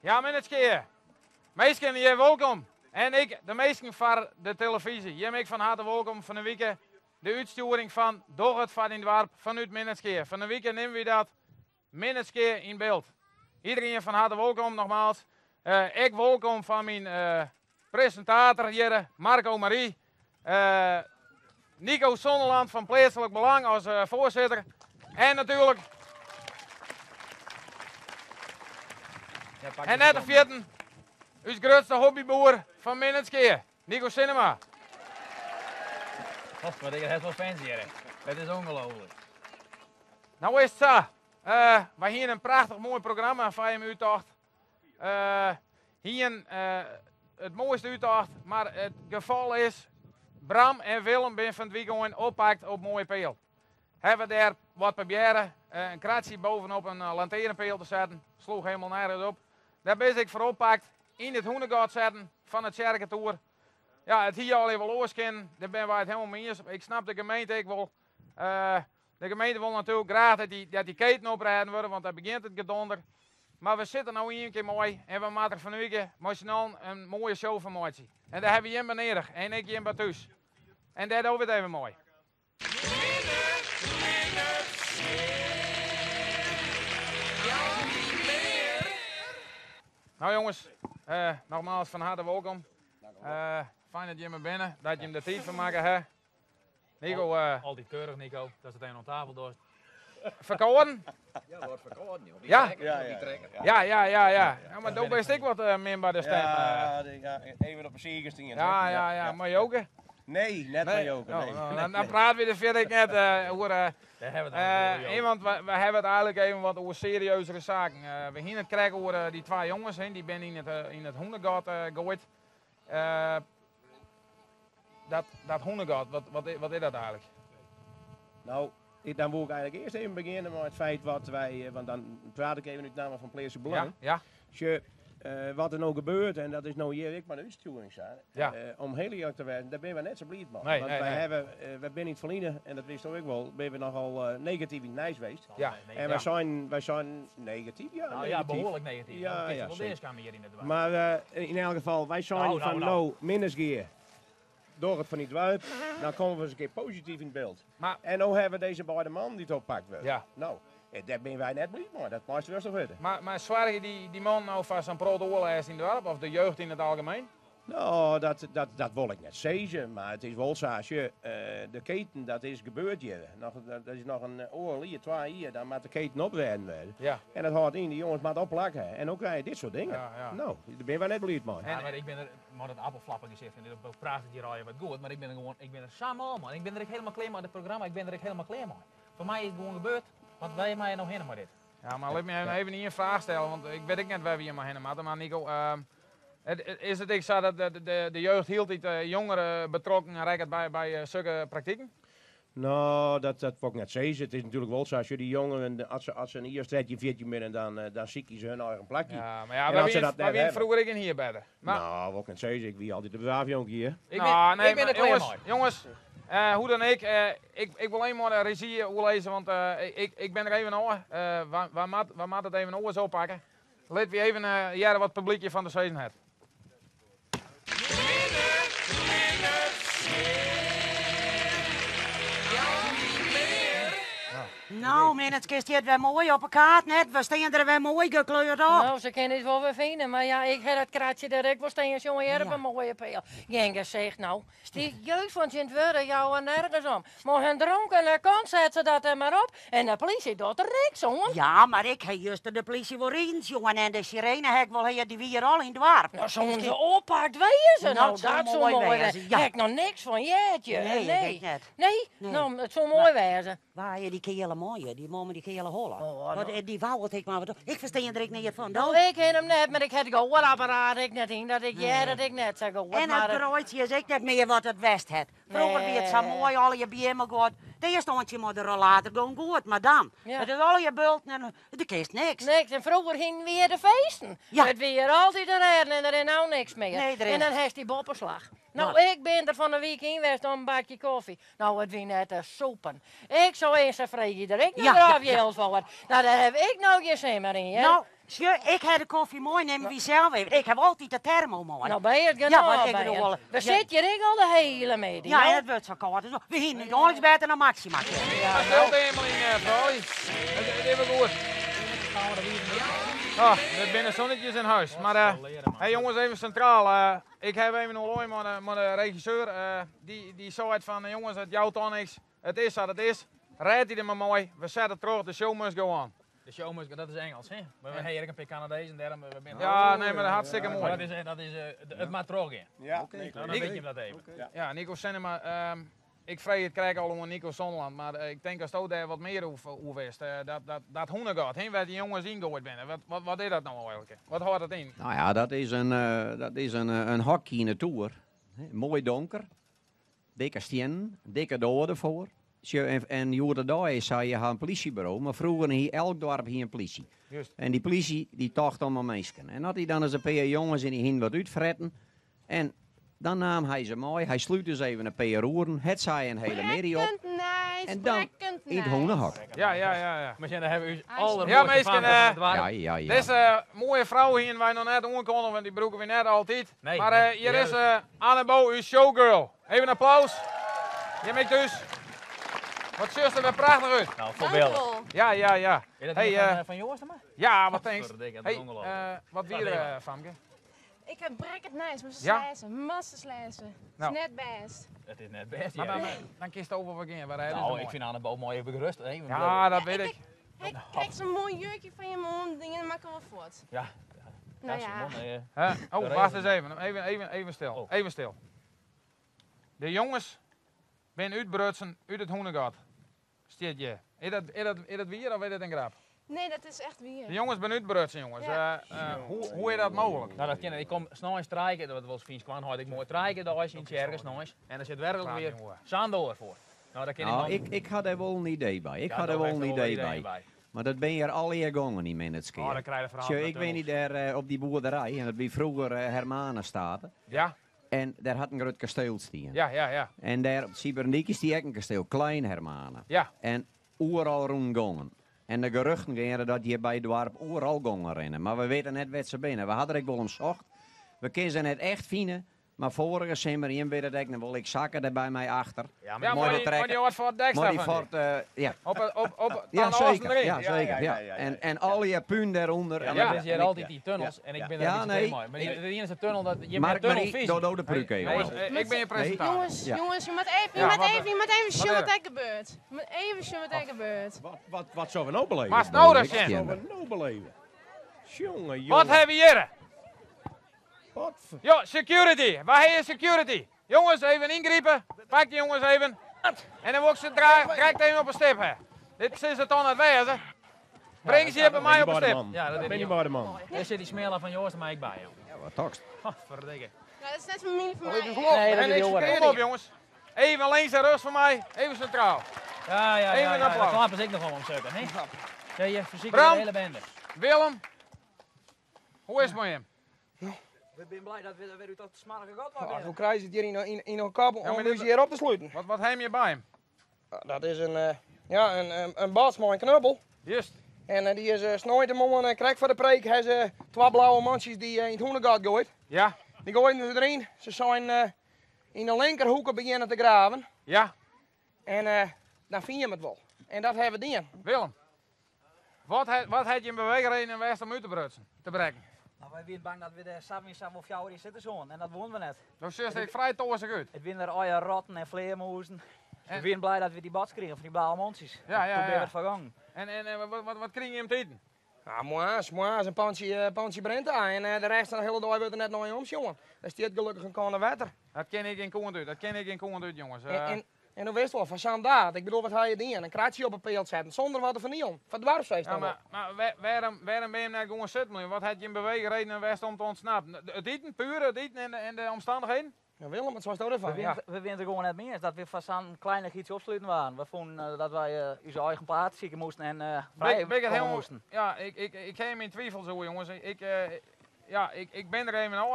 Ja, meneer. Meesten, je welkom. En ik, de meesten van de televisie. Je ik van harte welkom van de week. De uitsturing van Doch het van in het Warp vanuit Minneskeer. Van de week nemen we dat Minneskeer in beeld. Iedereen van harte welkom nogmaals. Ik welkom van mijn presentator hier, Marco Marie. Nico Zonderland van Plaatselijk Belang als voorzitter. En natuurlijk... En net de vierten, uw grootste hobbyboer van Minneskeer, Nico Cinema. Wat ik het wel fans hier. Het is ongelooflijk. Nou is het zo. Wij hier een prachtig mooi programma van je uittocht. Hier het mooiste uittocht, maar het geval is, Bram en Willem zijn van het weekend oppakt op mooie peel. Hebben we daar wat proberen, een kratje bovenop een lantaarnpeel te zetten, sloeg helemaal nergens op. Daar ben ik voor oppakt, in het hoenengat zetten van het Sjerkentour. Ja, het hier al even loskennen, daar ben wij het helemaal mee eens. Ik snap de gemeente, de gemeente wil natuurlijk graag dat die keten oprijden worden, want daar begint het gedonder. Maar we zitten nou hier een keer mooi en we maken van u een mooie show van maken. En daar hebben we hier beneden en ik hier bij thuis. En dat doen we het even mooi. Nou jongens, nogmaals van harte welkom. Fijn dat je me binnen, dat je hem de tijd van maken hebt. Nico, Altijd keurig, Nico. Dat is het een aan tafel door. Verkouden? Ja, wordt verkouden. Ja? Ja. Ja, maar toen ben ik wat meer bij de stem. Ja, even op een zeker Ja, maar joken? Nee, net van joken. Nee. Dan praten we er verder net over... Daar hebben we het over. want we hebben het eigenlijk even wat over serieuzere zaken. We gingen het krijgen over die twee jongens, die ben in het hoenengat gegooid. Dat hoenengat, wat is dat eigenlijk? Nou, dan wil ik eigenlijk eerst even beginnen met het feit wat wij, want dan praat ik even uit naam van Plaatselijk Belang. Ja. Wat er nou gebeurt, en dat is nou hier ik maar een uitsturing zijn. Ja. Om heel eerlijk te zijn, daar ben we net zo blij man. Nee, Want wij zijn in het verleden, en dat wist ook wel, ben we nogal negatief in het Nijs geweest. Ja. En wij zijn negatief, ja. Nou negatief. ja, behoorlijk negatief. Ja, Ja, zeker. deze kamer hier in het dwars. Maar in elk geval, wij zijn Nou. Minnesgeer. Door het van niet uit, dan komen we eens een keer positief in beeld. Maar- En nu hebben we deze beide man die het oppakt wordt. Ja. Nou, daar ben wij net blij mee, dat mag je wel zo weten. Maar zwaar je die man nou van zijn proto-oorlog in het dorp, of de jeugd in het algemeen? Nou, dat wil ik net zeggen, maar het is wel zo, als je, de keten, dat is gebeurd hier. Dat is nog een oorlog hier, 2 hier, dan moet de keten opwerden worden. Ja. En dat houdt in, die jongens moeten opplakken. En ook krijg je dit soort dingen. Ja. Nou, daar ben wij net blij mee. Ja, maar ik ben er, maar dat appelflappen gezegd, en dit praat het hier al je wat goed, maar ik ben er samen man. Ik ben er ook helemaal klaar met het programma, ik ben er ook helemaal klaar mee. Voor mij is het gewoon gebeurd, want wij mij nog helemaal dit. Ja, maar laat me even niet een vraag stellen, want ik weet ook net waar we hier maar heen moeten. Maar Nico, is het ik zo dat de jeugd hield die jongeren betrokken en bij zulke praktijken? Nou, dat wil ik net zeggen. Het is natuurlijk wel zo, als je die jongeren, als ze een eerste 13, 14 binnen, dan zieken ze hun eigen plekje. Ja, maar ja, En als ze we dat net hebben hebben. vroeger ik in hier bij de. Maar, Nou, wil ik net zeggen, ik wie altijd de braaf jonkie hier. Ik nou, ben er klaar mee. jongens, hoe dan ik wil eenmaal de regie lezen, want ik ben er even over. Waar maakt het even over zo pakken? Laten we even jaren wat publiekje van de seizoen hebben. Nou, man, het kist weer mooi op elkaar net. We staan er weer mooi gekleurd op. Nou, ze kennen het wel weer vinden, maar ja, ik heb het kratje dat ik was tegen jongen hier op een mooie peel. Gengen zegt nou, die jeugd van Sint-Wurden jou er nergens om. Maar hun dronken kant zet ze dat er maar op en de politie doet er niks om. Ja, maar ik heb juist de politie voor eens, jongen. En de sirene heb wel hier die weer al in het dorp. Nou, zo'n ze oppakt wezen ze Nou, nou, het zou dat zo mooi mooi wezen, wezen. ja. Heb ik nog niks van jeetje. Nee, ik net. Nee? Nee. Nou, het zou mooi wezen. Waar je die kele mooie, die momen die kele hollen. Oh, Want, nou. die wou het ik maar wat. Ik versta er niet van. Nou, ik ken hem net, maar ik heb het gehoorapparaat ik net in, dat ik dat ik net zeg. En het broodje is ik net meer wat het west het. Vroeger Nee. wie het zo mooi, al je biemen goed. De stond je maar de rollator gewoon goed, maar dan. Ja. Het is al je bulten en de kist niks. Niks. En vroeger gingen weer de feesten. Ja. Het weer altijd een reden en er is nou niks meer. Nee, er is- En dan heeft die boppenslag. Nou, ik ben er van de week in geweest om een bakje koffie. Nou, het wie net te soepen. Ik zou eens een vreugde er ik nog Ja, ja, ja, ja. voor. Nou, daar heb ik nou geen zin meer in. Hè? Nou, Sjoe, ik heb de koffie mooi, neem wie zelf even. Ik heb altijd de thermo mooi. Nou ben je het Ja, genoeg maar ik bij bedoel je. wel, We ja. zitten hier al de hele middag. Ja, joh. het wordt zo koud. Dus we hier niet onlangs beter dan Maxima. Ja, stil helemaal in, Frolly. Het is even goed. Ah, er binnen zonnetjes in huis. Maar hey, jongens, even centraal. Ik heb even een looi met de regisseur. Die zei het van, jongens, het jouwt dan niks. Het is wat het is. Rijdt hij er maar mooi. We zetten terug, de show must go on. De show must, dat is Engels, hè? We hebben hier een paar Canadees en daarom we binnen. Ja, nee, maar dat is hartstikke Maar mooi. dat is het maakt er ook in. Ja, Nou, dan weet je dat even. Ja, Nico Cinema. Ik vrees het krijg allemaal Nico Zonderland. Maar ik denk als je daar wat meer over wist. Dat hoenen gaat. Heen waar die jongens ingooid binnen. Wat is dat nou eigenlijk? Wat houdt dat in? Nou ja, dat is een hockey in de tour. Mooi donker. Dikke stenen, dikke doden voor. En Jorde daar zei je een politiebureau, maar vroeger hier elk dorp hier een politie. Juist. En die politie die tocht allemaal mensen. En had hij dan eens een paar jongens en die hingen wat uitfretten. En dan nam hij ze mooi, hij sluit dus even een paar roeren, het zei een hele merrie op. En dan in het honenhok. Ja. Maar dan hebben we u alle Ja, meisken, Ja. Deze mooie vrouw hier, wij nog net aankondigen, want die broeken we net altijd. Nee, maar nee, hier juist. is Annebo, uw showgirl. Even een applaus. Je maakt dus. Wat zuster er weer prachtig uit. Nou, voorbeeldig. Ja. Is dat Hey, niet van Joost maar? Ja, wat thanks. Verdikke, dat Hey, is ongelooflijk. wat Ja, weer, nee. Famke? Ik heb bracket nice, maar ze Ja? slijzen, massa slijzen. Nou. Het is net best. Het is net best, Maar ja. dan kiest het over beginnen. Waar hij is Nou, mooi. ik vind aan de boom mooi even gerust. Hè? Ja, dat weet ik. Hij krijgt zo'n mooi jurkje van je mond, dingen maken we voort. Ja. Nou ja, Simon, Oh, de wacht regels. eens even stil. Oh. Even stil. De jongens ben uitbrutsen uit het hoenengat. Steed je. Is dat weer of is dat een grap? nee, dat is echt weer. De jongens ben uitbrutsen, jongens. Ja. Hoe is dat mogelijk? Nou, dat ken ik. Ik kom s'nachts strijken, dat was vies kwam, had ik mooi strijken daar in Tjerkens s'nachts. En er zit werkelijk Praat, weer jongen. Sandoor voor. Nou, daar ken Nou, ik dan. ik had er wel een idee bij. Ik Ja, had daar er wel heeft een er idee iedereen bij. Maar dat ben je er alle jaar gongen, die minutes Oh, dan keer. krijg je verhaal. Tjo, ik weet niet, daar op die boerderij, en dat wie vroeger Hermanen staten. Ja, En daar had een groot kasteel staan. ja. En daar op Sieberniek is die ook een kasteel, Klein Hermanen. Ja, En overal rondgongen. En de geruchten gingen dat die bij het dorp overal gongen rennen. Maar we weten net wat ze binnen. We hadden er wel om zocht. We kunnen ze net echt vinden. Maar vorige zomer, in weet dat ik nog wel, ik zakken er bij mij achter. Ja, ja maar Mooi maar trekken. die wordt voor het dek Maar die staan. voort, ja. Op Ja, aan de oosten zeker. erin. Ja, zeker. Ja. En al je puin daaronder. Ja, En maar Ja. er is hier altijd die tunnels en ik ben Ja, er niet nee. mooi. Maar de enige tunnel dat je met Mark tunnel Marie, visie. door de pruik heen. Jongens, jongen. ik ben je presentator. Jongens, Ja. jongens, je moet even, Ja, je wat- moet even zien wat wat er? er gebeurt. Je moet even zien wat er gebeurt. Wat zullen we nou beleven? Maar nou dat Ik zijn. ken Wat zullen we nou beleven? Jongen. Wat hebben we hier? Wat voor- Ja, security. Waar heb je security? Jongens, even ingrijpen. Pak die jongens even. En dan wordt ze direct even op een stip. Hè. Dit is het dan het wezen. Breng ze hier bij mij op een stip. Ja, dat ben is je die. maar de man. Daar zit die smeler van Joost maar ik bij, joh. Ja, wat tokst. Verdikke. Ja, dat is net familie van mij. Nee, dat is heel erg. Kom op jongens. Even links en rust voor mij. Even centraal. Ja, Even een daar applaus. klappen ze ik nog wel om stukken, hè? Ja, je fysiek Bram. de hele bende. Willem. Hoe is het met hem? We zijn blij dat we weer tot het smarige gat Ja, waren. hoe krijg je het hier in een kabel Ja, maar om dit- dus hier op te sluiten? Wat heb je bij hem? Ja, dat is een baas met een knuppel. Juist. En die is snooit de man en krijgt voor de preek. Hij is twee blauwe mansjes die in het hoenengat gooit. Ja. Die gooien ze erin. Ze zijn in de linkerhoeken beginnen te graven. Ja. En dan vind je hem het wel. En dat hebben we die. Willem. Wat had je in beweging in West om uit te brutsen? Te breken? Nou, wij zijn bang dat we de samen of jou in zitten zo'n. En dat wonen we net. Dat zus ik vrij toosig uit. Het winnen er ooien rotten en vleermuizen. En- We zijn blij dat we die bats kregen van die blauwe monsters. Ja, ja, Toen ben ja. het vergangen. En wat kring je hem te eten? Ja, mooi, een pandje Brent aan. En de rest van de hele dag wordt er net nog om, jongen. Dat is dit gelukkig een kan water. Dat ken ik in Koendut. Dat ken ik in Koendut, jongens. En hoe wist je wel, van Sandaat. Ik bedoel, wat ga je doen? Een kratje op een peelt zetten, zonder wat er van niet om. Van het dwarsfeest ja, dan wel. maar waarom ben je naar gewoon zitten? Wat had je in beweging in West om te ontsnappen? Het eten, puur het eten en de omstandigheden? Ja, Willem, wat was er van? Ja. We winnen er gewoon net meer. Dat we van zo'n kleine iets opsluiten waren. We vonden dat wij onze eigen plaats zieken moesten en vrij Ben ik het komen helemaal, moesten. ja, ik heb hem in twijfel zo, jongens. Ik ben er even al.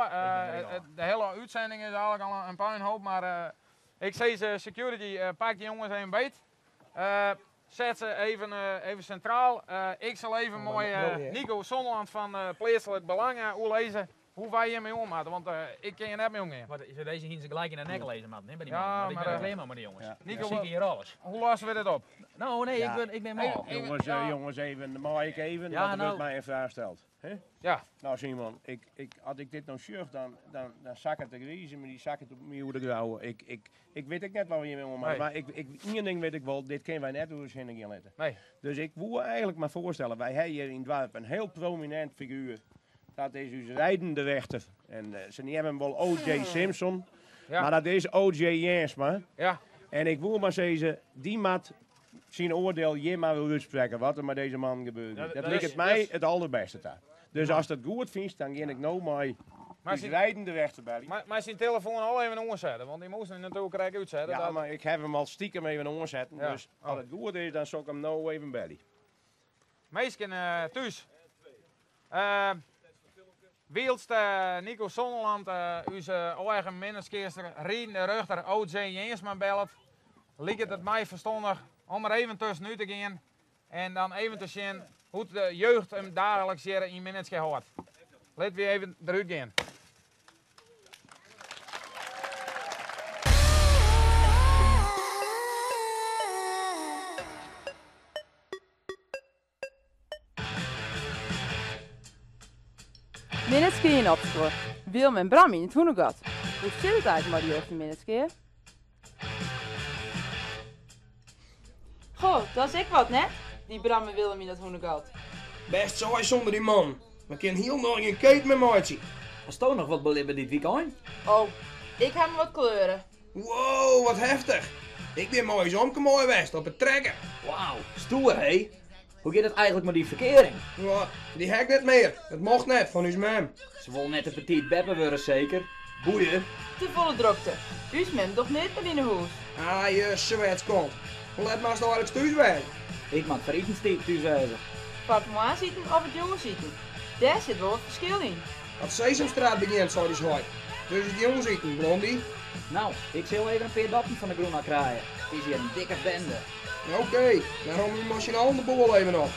De hele uitzending is eigenlijk al een puinhoop, maar ik zei ze security, pak die jongens even beet. zet ze even centraal. Ik zal even mooi Nico Zonneland van Plaatselijk Belang lezen hoe wij hiermee omgaan. Want ik ken je net mee omgaan. Wat is deze hier gelijk in de nek lezen, man? Bij die Ja, man. Maar ik maar, ben alleen maar met die jongens. ja. Nico, zie ik hier alles. Hoe lossen we dit op? Nou, nee, Ja. ik ben mal. Jongens, even, mag ik even, Ja, want er nou. wordt mij een vraag gesteld. Ja. Nou Simon, had ik dit nou shirt, dan zak het te griezen, maar die zak het op mij hoe de grauwe. Ik weet ook net wat we hiermee omgaan, Nee. maar één ding weet ik wel, dit kunnen wij net hoe we zin in letten. Nee. Dus ik wil eigenlijk maar voorstellen, wij hebben hier in het dorp een heel prominent figuur. Dat is onze rijdende rechter. En ze hebben wel O.J. Simpson, Ja. maar dat is O.J. Jansma. Ja. En ik wil maar zeggen, die maat zijn oordeel je maar wil uitspreken wat er met deze man gebeurt. Ja, dat dat lijkt is- het mij dus- het allerbeste daar. Dus als dat goed vindt, dan ga ik nou maar die zijn- rijdende rechter bij. Maar zijn telefoon al even omzetten, want die moesten natuurlijk krijg uitzetten. Ja, dat- maar ik heb hem al stiekem even omzetten. Ja. Dus als het goed is, dan zal ik hem nou even bellen. Meesken thuis. Wielst Nico Zonneland, onze eigen ministerskeester, Rien de Ruchter, O.J. Jensma belt. Lijkt het mij verstandig om er even tussenuit te gaan. En dan even te zien hoe de jeugd hem dagelijks hier in Minneske hoort. Laten we even eruit gaan. Minneske in opschoor. Wilm en Bram in het Hoenegat. Hoe zit het eigenlijk met die jeugd in Minneske? Goh, dat is ik wat net. Die Bram en Willem in het Hoenegat. Best saai zonder die man. We kunnen heel nog een keet met maatje. Was toch nog wat belibben dit weekend? Oh, ik heb me wat kleuren. Wow, wat heftig. Ik ben mooi eens omgemooi geweest op het trekken. Wauw, stoer hé. Hoe gaat het eigenlijk met die verkering? Ja, die heb ik net meer. Het mocht net van uw mem. Ze wil net een petit beppe worden zeker. Boeien. Te volle drukte. U's mem toch niet meer in de hoes? Ah, je zwetskont. Hoe laat maar nou eigenlijk thuis bij? Ik maak voor etenstiep thuis wezen. Wat het mooi zitten of het jongen zitten. Daar zit wel wat verschil in. Als Sesamstraat begint, zou die zwart. Dus het jongen zitten, Blondie. Nou, ik zal even een paar dappen van de groene kraaien. Het is hier een dikke bende. Oké, dan rom je machinaal de boel even op.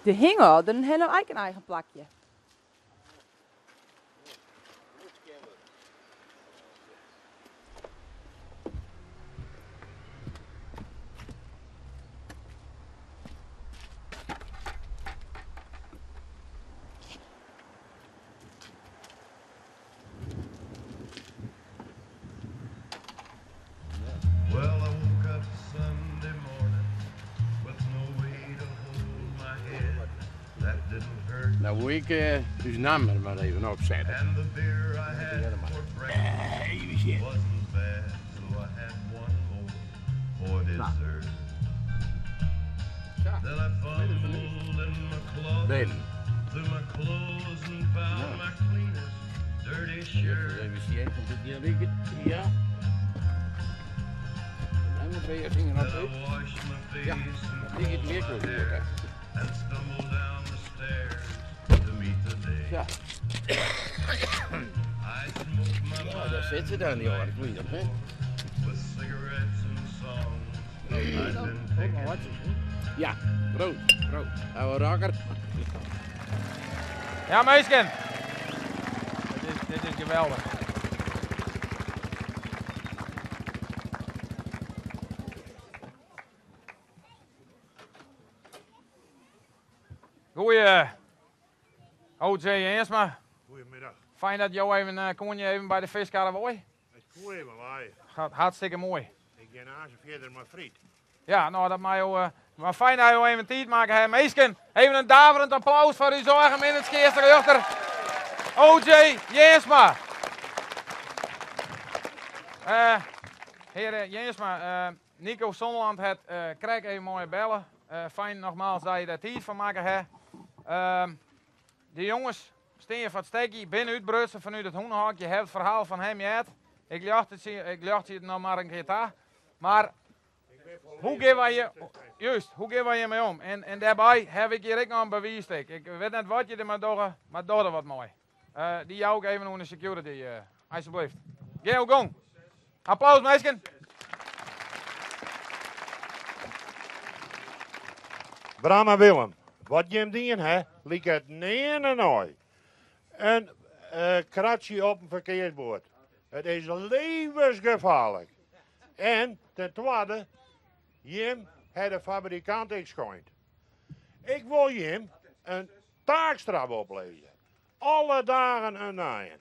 De hingel, dan hebben we een eigen plakje. Well, I woke up Sunday morning with no way to hold my head. That didn't hurt. Nou wil ik uw naam er maar even opzetten. And the beer I had for breakfast wasn't bad, so I had one more for dessert. Then I fumbled in my closet through my clothes and found my cleanest dirty shirt. Even zien, komt het hier liggen? Ja. En dan ben je vinger op. Then I washed my face Ja, and die gaat meer combed my kunnen hair doen. and stumbled down the stairs to meet the day. Ja. I smoked my Ja, daar zit ze dan, die hoor. Ik weet dat, hè? with cigarettes and songs I'd been picking. Ja, brood, brood. Oude rakker. Ja, meisken. Dit is geweldig. Goeie. O.J. Jensma. Goedemiddag. Fijn dat jou even, kon je even bij de viskarrewoi? Het is goed even waaien. Gaat hartstikke mooi. Ik ga naast verder maar friet. Ja, nou dat mij jou, maar fijn dat je jou even tijd maken hebt. Meisken, even een daverend applaus voor uw zorgen in het eerste rechter. O.J. Jensma. Heer Jensma, Nico Zonneland krijg even mooie bellen. Fijn nogmaals dat je daar tijd van maken hebt. De jongens steen van het stekje binnen uitbrutsen vanuit het hoenhok. Je hebt het verhaal van hem, je hebt. Ik lacht het nog maar een keer daar. Maar hoe gaan wij je, juist, hoe gaan wij je mee om? En daarbij heb ik hier ook nog een bewijsstuk. Ik weet niet wat je er maar doe er wat mooi. Die jou ook even naar de security, alsjeblieft. Geel gong. Applaus, meisken. Bram en Willem, wat je hem dien, hè, liep het neer en nooit. Een kratje op een verkeersbord. Het is levensgevaarlijk. En ten tweede, Jim heeft de fabrikant geschoond. Ik wil Jim een taakstraf opleggen. Alle dagen een naaien.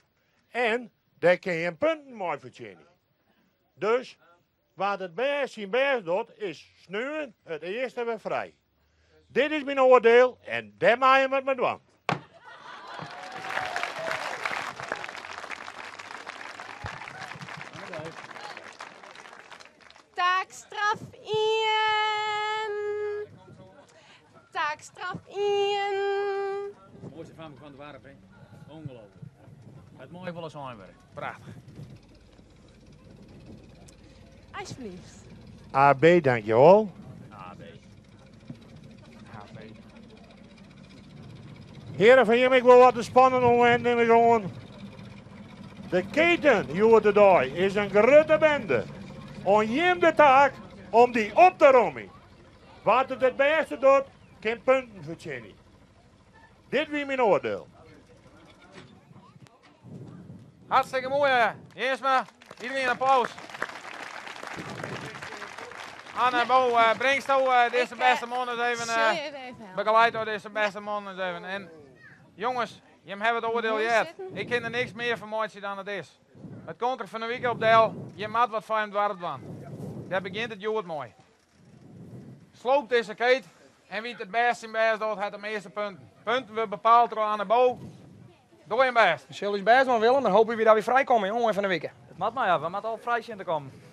En daar kun je punten mooi verdienen. Dus, wat het best zijn best doet, is snuwen het eerste weer vrij. Dit is mijn oordeel en daar maak je met me dwang. Taakstraf in. Taakstraf in. Mooiste van het warp, hè? Ongelooflijk. Het mooie volle zijnwerk. Prachtig. Alsjeblieft. AB, dankjewel. Heren van Jim, ik wil wat te spannen moment nemen gewoon. De keten, hier de dag, is een grote bende. On Jim de taak om die op te rommen. Wat het beste doet, kan punten verdienen. Dit wie mijn oordeel. Hartstikke mooi, Jeesma. Iedereen een applaus. Anne, Bo, breng zo deze beste man eens even, begeleid door deze beste man eens even. En jongens, je hebt het oordeel gehad. Ik ken er niks meer informatie dan het is. Het komt er van een week op deel, je moet wat van het warp doen. Daar begint het jood mooi. Sloop deze keet en wie het best in best doet, heeft de meeste punten. Punten we bepaald door Anne Bo. Doe je best. Zullen we best wel willen, dan hopen we dat we vrijkomen, jongen, van de week. Het moet maar ja, we moeten al vrij zien te komen.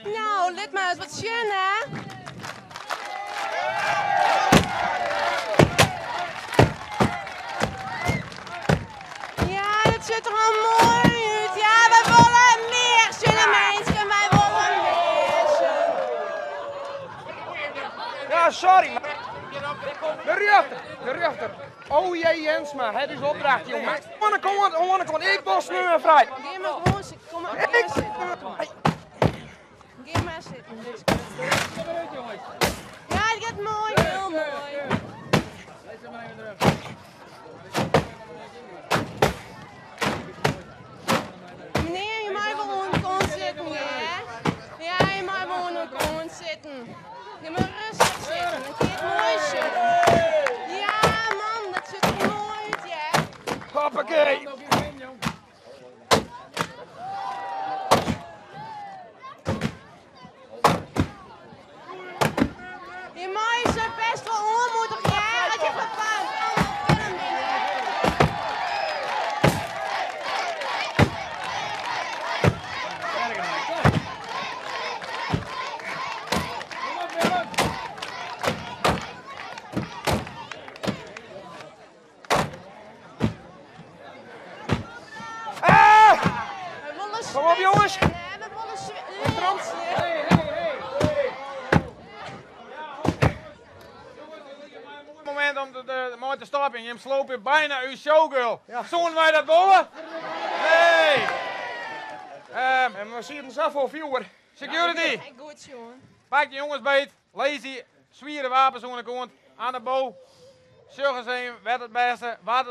Nou, let maar eens wat schön, hè? Ja, dat ziet er al mooi uit. Ja, we willen meer, schöne mensen. Wij willen meer. Ja, sorry, maar... De rechter. Oh jee, Jensma, het is opdracht, jongen. Kom, ik was nu en vrij. Geef maar gewoon zitten. Kom maar even zitten. Geef maar zitten. Ja, het gaat mooi, heel mooi. Meneer, je mag gewoon kon zitten, hè? Ja, je mag gewoon kon zitten. Je moet rustig zitten, het gaat mooi zitten. Ja, man, dat ziet er mooi uit, ja. Hoppakee. Je mag ze best wel onmoedig, ja? Dat je verpaalt. Kom op, jongens. We willen Trans. Moment om de mooi te stoppen. Je sloop je bijna uw showgirl. Ja. Zullen wij dat boven? Nee. En we zien het zelf voor viewer. Security. Goed, jongen. Pak de jongens beet. Lees die zwieren wapens aan de kant. Aan de bow. Zorgen ze wat het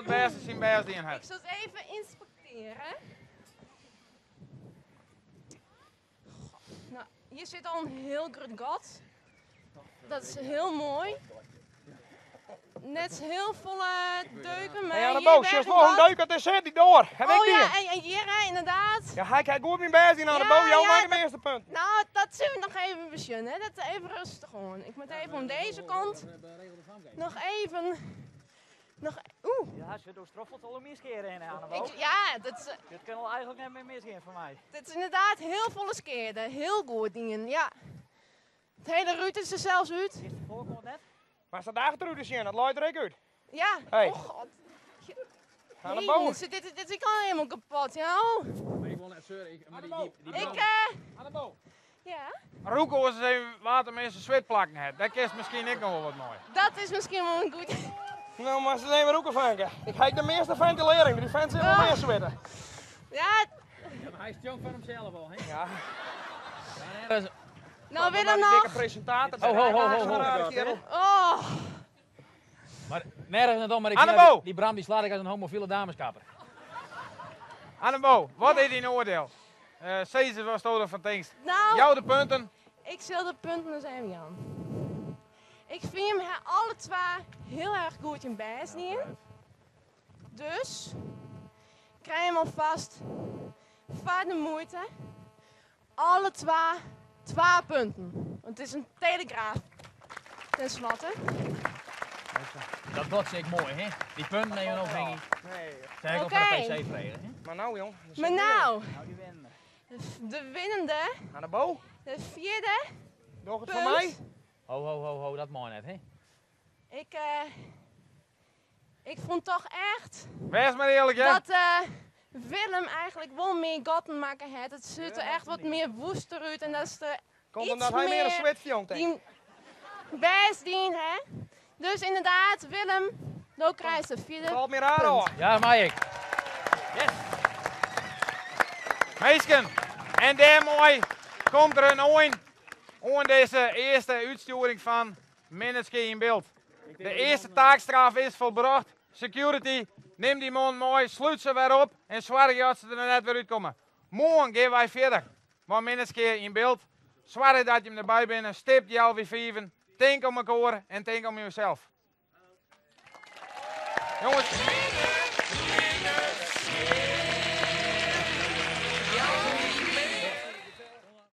beste zijn best in Ik heeft. zal het even inspecteren. Nou, hier zit al een heel groot gat. Dat is heel mooi. Net heel volle deuken, maar Ja, de hier boot, weg je een nog een gat. duik, het is er, die door. Heb ik Oh die? ja, en hier hè, inderdaad. Ja, hij kijkt goed mijn best in aan de boot, jou maar de eerste punt. Nou, dat zullen we nog even besjun, hè. Dat even rustig gewoon. Ik moet even aan deze kant. Nog even. Oeh. Ja, ze doet stroffelt al een miskeren in aan de boot. Ja, dat is... Dit kan al eigenlijk niet meer misgaan voor mij. Dit is inderdaad heel volle skeerde. Heel goed dingen, ja. Het hele ruut is er zelfs uit. Is de voorkant net? Maar staat daar terug zien, dat looit er ook uit. Ja, Hey. oh god. Aan de Nee, boom. mensen, dit is al helemaal kapot, ja. Maar ik wil net zeuren, maar die Aan de boom. Ja, Roeko is eens even laten mensen zwetplakken hebben. Dat is misschien ik nog wel wat mooi. dat is misschien wel een goed... Nou, maar ze nemen ook een vangen. Ik heb de meeste ventilering, die fans zijn wel meer zweten. Ja, maar hij is jong van hemzelf al, hè? Ja. nou Willem die nog. dikke presentator. Oh. Maar nergens naar dan, maar ik Annebo! vind die Bram die slaat ik als een homofiele dameskapper. Annebo, wat is die oordeel? Cezar was stolen van Tingst. Nou, Jou de punten. ik zal de punten zijn, Jan. Ik vind hem alle twee heel erg goed in best niet. Dus, krijg hem alvast voor de moeite. Alle twee punten. Want het is een telegraaf. Ten slotte. Dat wordt ik mooi, hè? Die punten nemen we nog, Hengie. Nee. Zeg ik Oké. op de PC vregen, hè? Maar nou, jong. Maar nou, Nou, die winnen. de winnende, Aan de boom. de vierde Nog het punt. voor mij. Ho, dat mooi net, hè? Ik vond toch echt Wees maar eerlijk, hè? dat Willem eigenlijk wel meer gotten maken heeft. Het ziet er echt wat meer woester uit en dat is er Komt iets omdat hij meer een zwetfilm heeft. die best dient, hè? Dus inderdaad, Willem, dan krijg je de vierde Valt meer aan, hoor. Ja, Mike. Meisken, en daar mooi komt er een oin aan deze eerste uitsturing van Minneski in beeld. De eerste taakstraf is volbracht. Security, neem die man mooi, sluit ze weer op en zorg dat ze er net weer uitkomen. Morgen gaan wij verder. Maar Minneski in beeld. Zorg dat je hem erbij bent, stip je alweer 5. Denk om elkaar en denk om jezelf. Jongens.